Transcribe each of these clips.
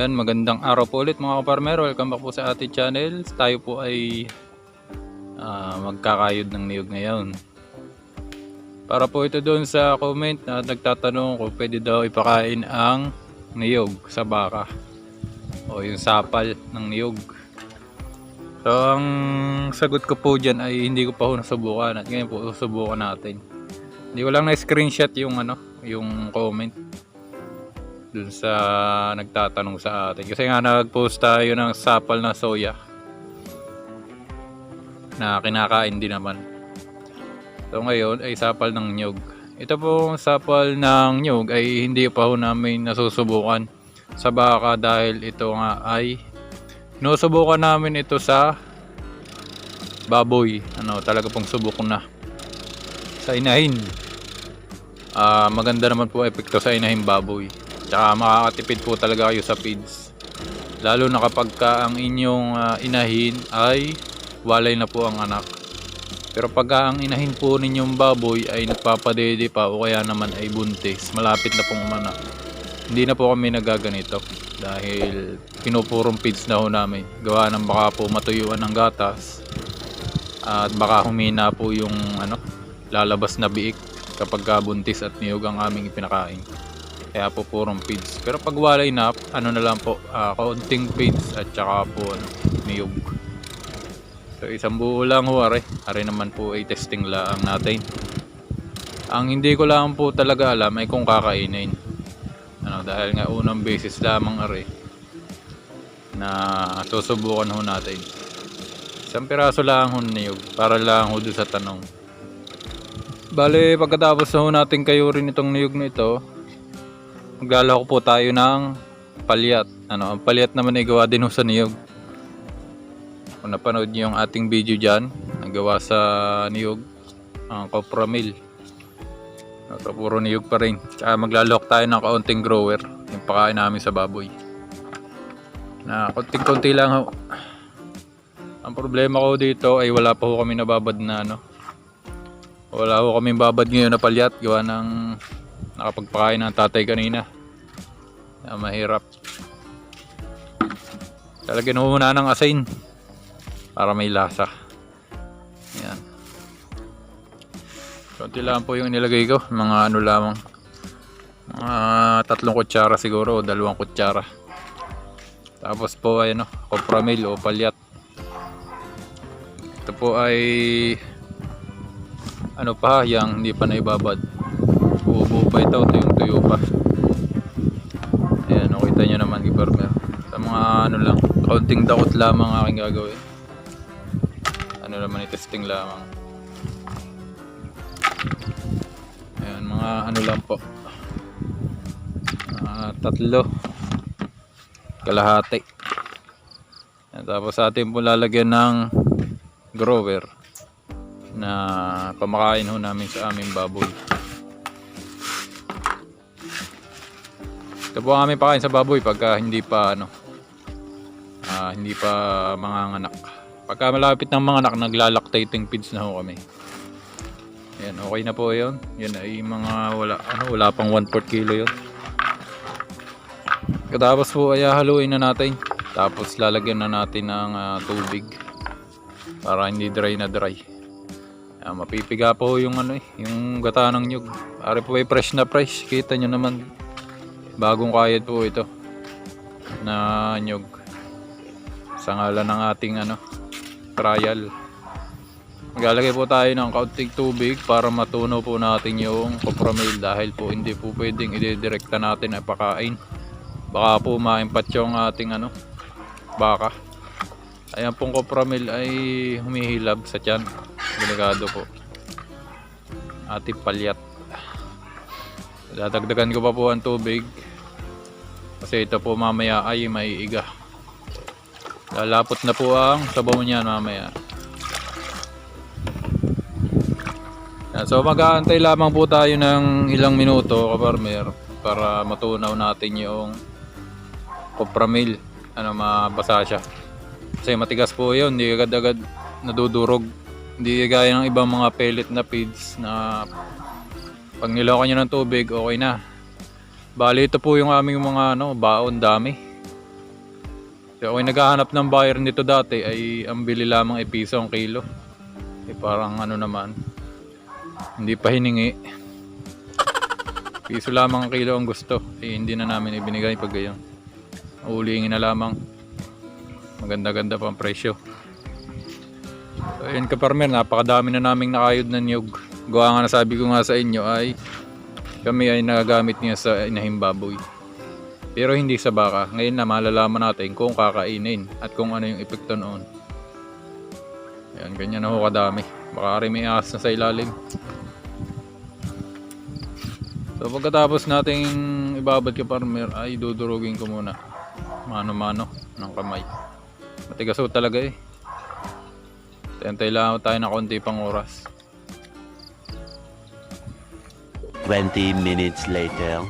Ayan, magandang araw po ulit mga kaparmer. Welcome back po sa ating channel. Tayo po ay magkakayod ng niyog ngayon. Para po ito doon sa comment na nagtatanong kung pwede daw ipakain ang niyog sa baka o yung sapal ng niyog. So ang sagot ko po dyan ay hindi ko pa po nasubukan at ngayon po susubukan natin. Hindi ko lang na-screenshot yung yung comment dun sa nagtatanong sa atin kasi nga nag-post tayo ng sapal na soya na kinakain din naman. So ngayon ay sapal ng nyog. Ito pong sapal ng nyog ay hindi pa ho namin nasusubukan sa baka dahil ito nga ay sinusubukan namin ito sa baboy. Talaga pong subok na sa inahin. Maganda naman po epekto sa inahin baboy. Tsaka makakatipid po talaga kayo sa feeds. Lalo na kapag ang inyong inahin ay walay na po ang anak. Pero pag ang inahin po ninyong baboy ay nagpapadede pa o kaya naman ay buntis, malapit na pong umanak, hindi na po kami nagaganito. Dahil pinupurong feeds na ho namin. Gawa ng baka po matuyuan ng gatas. At baka humina po yung lalabas na biik kapag buntis at niyog ang aming ipinakain. Kaya po purong feeds. Pero pag walay na, na lang po, kaunting feeds at saka po niyog. So isang buo lang ho, are naman po ay testing lang natin. Ang hindi ko lang po talaga alam ay kung kakainin. Dahil nga unang beses lamang are na susubukan ho natin. Isang piraso lang ho niyog para lang ho doon sa tanong. Bale, pagkatapos ho natin kayo rin itong niyog na ito, maglalako po tayo ng palyat. Ang palyat naman ay gawa din ho sa niyog. Kung napanood niyo yung ating video dyan, nagawa sa niyog, ang copra meal. So, puro niyog pa rin. Tsaka maglalok tayo ng kaunting grower, yung pakain namin sa baboy. Na konting-konti lang ho. Ang problema ko dito ay wala pa ho kami nababad na wala ho kami babad ngayon na palyat, gawa ng nakapagpakain ng tatay kanina. Mahirap. Talagyan mo muna ng asin para may lasa. Yan. Konti lang po yung nilagay ko. Mga lamang. Mga 3 kutsara siguro o 2 kutsara. Tapos po ay copra meal o palyat. Ito po ay yang hindi pa naibabad. Buo pa ito yung tuyo pa. Ayan, nakita nyo naman gibarmer. Sa mga lang, kaunting dakot lamang aking gagawin. Naman i-testing lamang. Ayan, mga lang po. 3 kalahati. Ayan, tapos atin po lalagyan ng grower na pamakain ho namin sa aming baboy. Ito po ang aming pakain sa baboy pagka hindi pa manganganak. Pagka malapit ng manganak, naglalactating feeds na ho kami. Ayan, okay na po yun. Yan ay mga wala pang 1/4 kilo yun. Tapos po ay haluin na natin. Tapos lalagyan na natin ng tubig para hindi dry na dry. Ayan, mapipiga po yung yung gata ng nyug. Ari po ay fresh na fresh. Kita nyo naman, bagong kayod po ito na nyug sa ngalan ng ating trial. Maglalagay po tayo ng kaunting tubig para matunaw po natin yung copra meal dahil po hindi po pwedeng i-direkta natin na pakain. Baka po maimpat yung ating baka. Ayan pong copra meal ay humihilab sa tiyan. Delikado po. Ating palyat. Dadagdagan ko pa po ang tubig kasi ito po mamaya ay maiiga. Lalapot na po ang sabaw niya mamaya. So mag-aantay lamang po tayo ng ilang minuto, kaparmer, para matunaw natin yung copra meal. Mabasa siya. Kasi matigas po yun, hindi agad-agad nadudurog. Hindi gaya ng ibang mga pellet na feeds na pag nilokan nyo ng tubig, okay na. Bali ito po yung aming mga baon, dami. Kaya ako naghahanap ng buyer nito dati ay ang bili lamang ay piso ang kilo. Parang ano naman, hindi pa hiningi. Piso lamang ang kilo ang gusto. Hindi na namin ibinigay pag gayon. Ulingin na lamang. Maganda-ganda pa ang presyo. So ayun ka-farmer, napakadami na naming nakayod na niyog. Gawa nga nasabi ko nga sa inyo ay kami ay nagagamit niya sa inahing baboy. Pero hindi sa baka. Ngayon na malalaman natin kung kakainin at kung ano yung epekto noon. Ayan, ganyan na ho kadami. Baka rin may ahas na sa ilalim. So pagkatapos nating ibabad ka-farmer ay dudurugin ko muna. Mano-mano ng kamay. Matigas ho talaga eh. Tentay lang tayo na konti pang oras. 20 minutes later.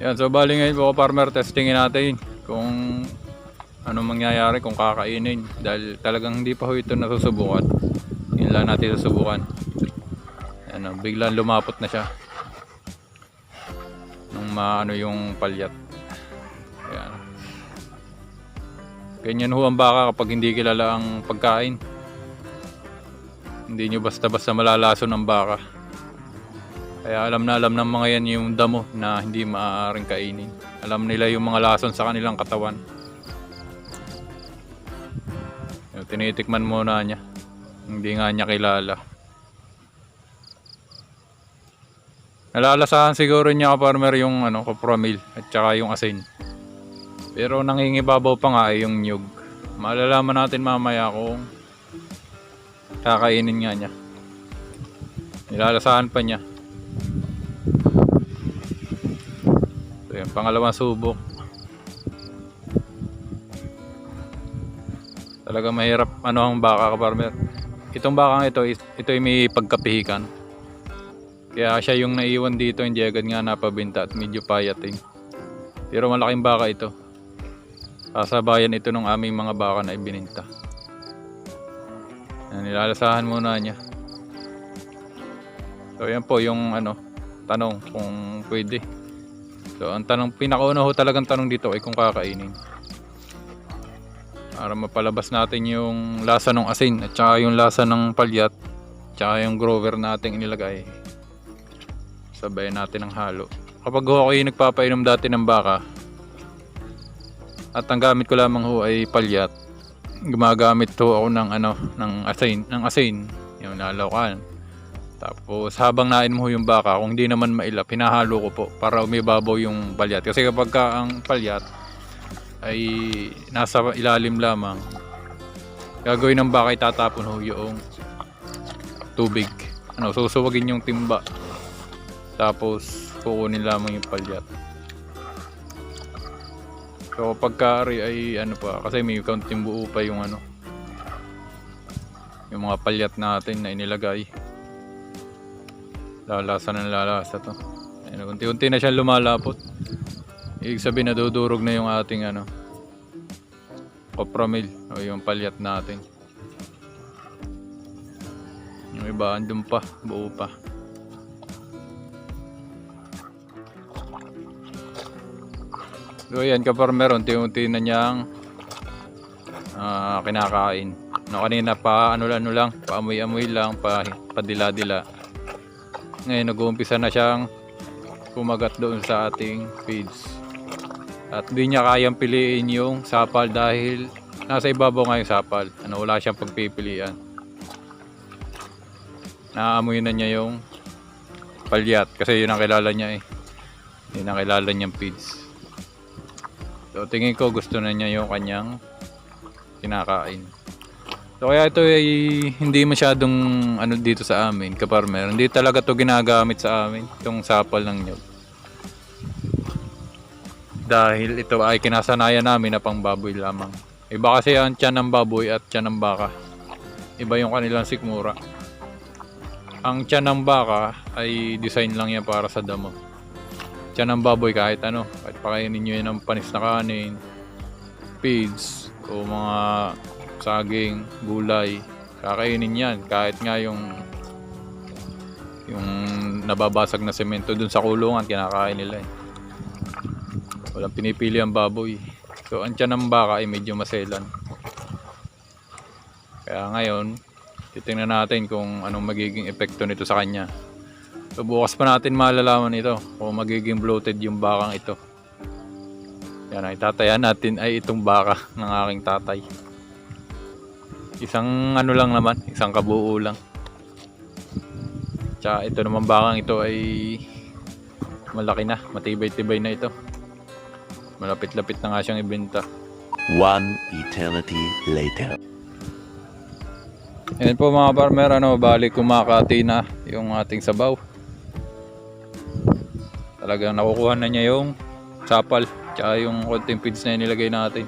Yan, so bali ngayon po farmer, testingin natin kung ano mangyayari kung kakainin. Dahil talagang hindi pa ho ito nasusubukan. Yun lang natin susubukan. Yan, biglang lumapot na siya. Nung maano yung palyat. Yan. Ganyan ho ang baka kapag hindi kilala ang pagkain. Hindi nyo basta-basta malalason ang baka. Kaya alam ng mga yan yung damo na hindi maaaring kainin. Alam nila yung mga lason sa kanilang katawan. Yung tinitikman muna niya. Hindi nga niya kilala. Nalalasahan siguro niya ka-farmer yung kopramil at saka yung asin. Pero nangingibabaw pa nga ay yung nyug. Malalaman natin mamaya kung kakainin nga niya. Nilalasahan pa niya. So yan, pangalawang subok. Talaga mahirap ang baka ka-farmer. Itong bakang ito ay may pagkapihikan. Kaya siya yung naiwan dito, hindi agad nga napabinta at medyo payating. Pero malaking baka ito. Kasabayan ito ng aming mga baka na ibininta. Yan, nilalasahan muna niya. So yan po yung tanong kung pwede. So ang pinakauna ho talagang tanong dito ay kung kakainin. Para mapalabas natin yung lasa ng asin at saka yung lasa ng palyat at saka yung grower nating inilagay. Sabayan natin ng halo. Kapag ho ako yung nagpapainom dati ng baka at ang gamit ko lamang ho ay palyat, gumagamit ho ako ng asin, yung nalawkan. Tapos habang nainom ho yung baka, kung hindi naman mailap, hinahalo ko po para umibabaw yung palyat. Kasi kapag ang palyat ay nasa ilalim lamang, gagawin ng baka, itatapon ho yung tubig. Susuwagin yung timba. Tapos kukunin lamang yung palyat. So pagkaari ay kasi may kaunting buo pa yung yung mga palyat natin na inilagay. Lalasa to. Ayun, unti-unti na siya lumalapot. Ibig sabihin nadudurog na yung ating kopramil o yung palyat natin. Yung iba andun pa, buo pa. So ayan ka-farmer, unti-unti na niyang kinakain. Kanina pa lang, paamoy-amoy lang, padila-dila. Ngayon nag-uumpisa na siyang kumagat doon sa ating feeds. At hindi niya kayang piliin yung sapal dahil nasa ibabaw nga yung sapal. Wala siyang pagpipilian. Naamoy na niya yung palyat kasi yun ang kilala niya eh. Yun ang kilala niyang feeds. So tingin ko gusto na niya yung kanyang kinakain. So kaya ito ay hindi masyadong dito sa amin, ka-farmer. Hindi talaga to ginagamit sa amin, itong sapal ng nyug. Dahil ito ay kinasanayan namin na pang baboy lamang. Iba kasi ang tiyan ng baboy at tiyan ng baka. Iba yung kanilang sikmura. Ang tiyan ng baka ay design lang yan para sa damo. Tiyan ng baboy kahit kahit pakainin nyo yan ng panis na kanin, feeds, o mga saging, gulay, kakainin yan kahit nga yung nababasag na semento dun sa kulungan, kinakain nila eh. Walang pinipili ang baboy. So ang tiyan ng baka ay medyo maselan. Kaya ngayon, titingnan natin kung anong magiging epekto nito sa kanya. So bukas pa natin malalaman ito kung magiging bloated yung bakang ito. Yan ay tatayan natin ay itong baka ng aking tatay. Isang ano lang naman, isang kabuo lang. Tsaka ito naman bakang ito ay malaki na, matibay-tibay na ito. Malapit-lapit na nga siyang ibenta. One eternity later. Yan po mga farmer, bali kumakati na yung ating sabaw. Talagang nakukuha na niya yung sapal, tsaka yung konting feeds na nilagay natin.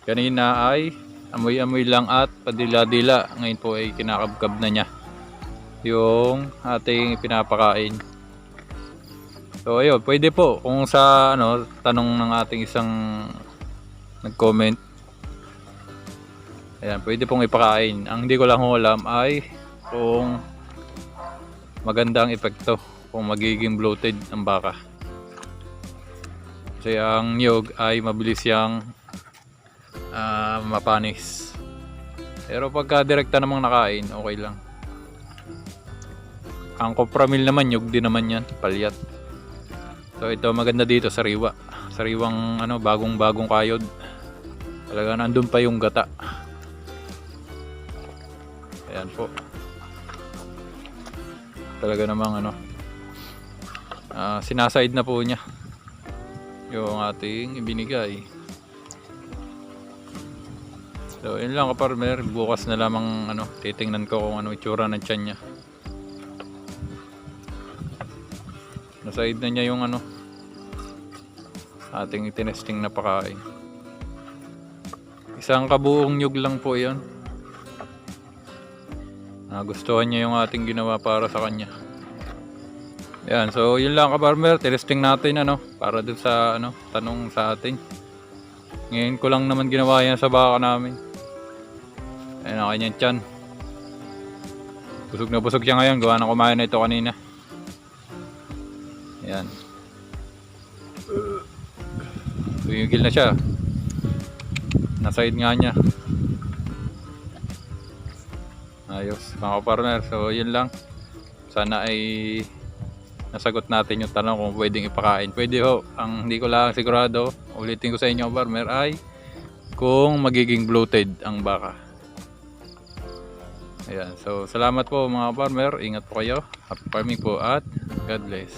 Kanina ay amoy-amoy lang at padila-dila. Ngayon po ay kinakabkab na niya yung ating pinapakain. So ayun, pwede po kung sa tanong ng ating isang nag-comment. Ayan, pwede pong ipakain. Ang hindi ko lang alam ay kung magandang epekto, kung magiging bloated ang baka. Kasi ang niyog ay mabilis yang mapanis. Pero pagka direkta namang nakain, okay lang. Ang copramil naman, nyug din naman yan, palyat. So ito maganda dito, sariwa. Sariwang bagong-bagong kayod. Talaga nandun pa yung gata. Ayan po. Talaga namang sinaside na po niya yung ating ibinigay. So yun lang kaparmer, bukas na lamang titingnan ko kung ano itsura ng tiyan niya. Naside na niya yung ating itinesting na pakain. Isang kabuong nyug lang po yan. Nagustuhan niya yung ating ginawa para sa kanya. Yan, so yun lang ka-farmer, testing natin para dun sa tanong sa atin. Ngayon ko lang naman ginawa yan sa baka namin. Ayan ang kanyang tiyan. Busog na busog siya ngayon, gawa na kumain na ito kanina. Ayan. Tumigil na siya. Naside nga niya. Ayos mga partner, so yun lang. Sana ay nasagot natin yung tanong kung pwedeng ipakain. Pwede ho, ang hindi ko lang sigurado, ulitin ko sa inyo farmer, ay kung magiging bloated ang baka. Ayan, so salamat po mga farmer, ingat po kayo, happy farming po at God bless.